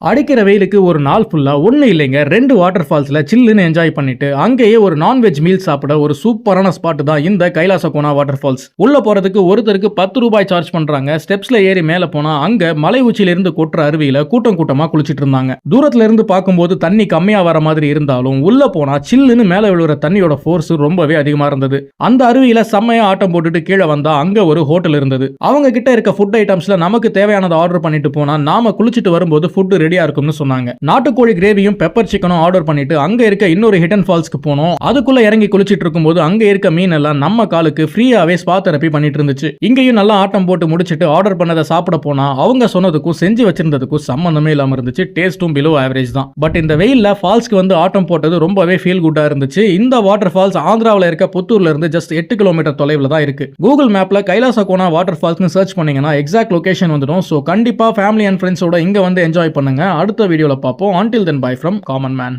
அடிக்கிற வெயிலுக்கு ஒரு நாள் ஃபுல்லா ஒண்ணு இல்லைங்க 2 வாட்டர் ஃபால்ஸ்ல சில்லுன்னு என்ஜாய் பண்ணிட்டு அங்கேயே ஒரு நான்வெஜ் மீல் சாப்பிட ஒரு சூப்பரான ஸ்பாட் தான் இந்த கைலாசகோனா வாட்டர் ஃபால்ஸ். உள்ள போறதுக்கு ஒருத்தருக்கு 10 ரூபாய் சார்ஜ் பண்றாங்க. ஸ்டெப்ஸ்ல ஏறி மேல போனா அங்க மலை உச்சியில இருந்து கொட்டுற அருவியில கூட்டம் கூட்டமா குளிச்சிட்டு இருந்தாங்க. தூரத்துல இருந்து பார்க்கும்போது தண்ணி கம்மியா வர மாதிரி இருந்தாலும் உள்ள போனா சில்லுன்னு மேல விழுற தண்ணியோட ஃபோர்ஸ் ரொம்பவே அதிகமா இருந்தது. அந்த அருவியில செம்மையா ஆட்டம் போட்டுட்டு கீழே வந்தா அங்க ஒரு ஹோட்டல் இருந்தது. அவங்க கிட்ட இருக்க ஃபுட் ஐட்டம்ஸ்ல நமக்கு தேவையானதை ஆர்டர் பண்ணிட்டு போனா நாம குளிச்சிட்டு வரும்போது ஃபுட் ரெடியா இருக்கும்னு சொன்னாங்க. நாட்டுக்கோழி கிரேவியும் பெப்பர் சிக்கனும் ஆர்டர் பண்ணிட்டு அங்க இருக்க இன்னொரு ஹிடன் ஃபால்ஸ்க்கு போனோம். அதுக்குள்ள இறங்கி குளிச்சிட்டு இருக்கும்போது அங்க இருக்க மீன் எல்லாம் நம்ம காலுக்கு ஃப்ரீயாவே ஸ்பா தெரப்பி பண்ணிட்டு இருந்துச்சு. இங்கேயும் நல்லா ஆட்டம் போட்டு முடிச்சிட்டு ஆர்டர் பண்ணதை சாப்பிட போனா அவங்க சொன்னதுக்கும் செஞ்சு வச்சிருந்ததுக்கும் சம்பந்தமே இல்லாம இருந்துச்சு. டேஸ்டும் பிலோ ஆவரேஜ் தான். பட் இந்த வெயில்ல ஃபால்ஸ்க்கு வந்து ஆட்டம் போட்டது ரொம்பவே ஃபீல் குட்டா இருந்துச்சு. இந்த வாட்டர் ஃபால்ஸ் ஆந்திராவில் இருக்க புத்தூர்ல இருந்து ஜஸ்ட் 8 கிலோமீட்டர் தொலைவில் தான் இருக்கு. கூகுள் மேப்ல கைலாசகோனா வாட்டர் ஃபால்ஸ்னு சர்ச் பண்ணீங்கன்னா எக்ஸாக்ட் லொகேஷன் வந்துடும். ஸோ கண்டிப்பா ஃபேமிலி அண்ட் ஃப்ரெண்ட்ஸோட இங்க வந்து என்ஜாய் பண்ணுங்க. அடுத்த வீடியோல பார்ப்போம். Until then, bye from Common Man.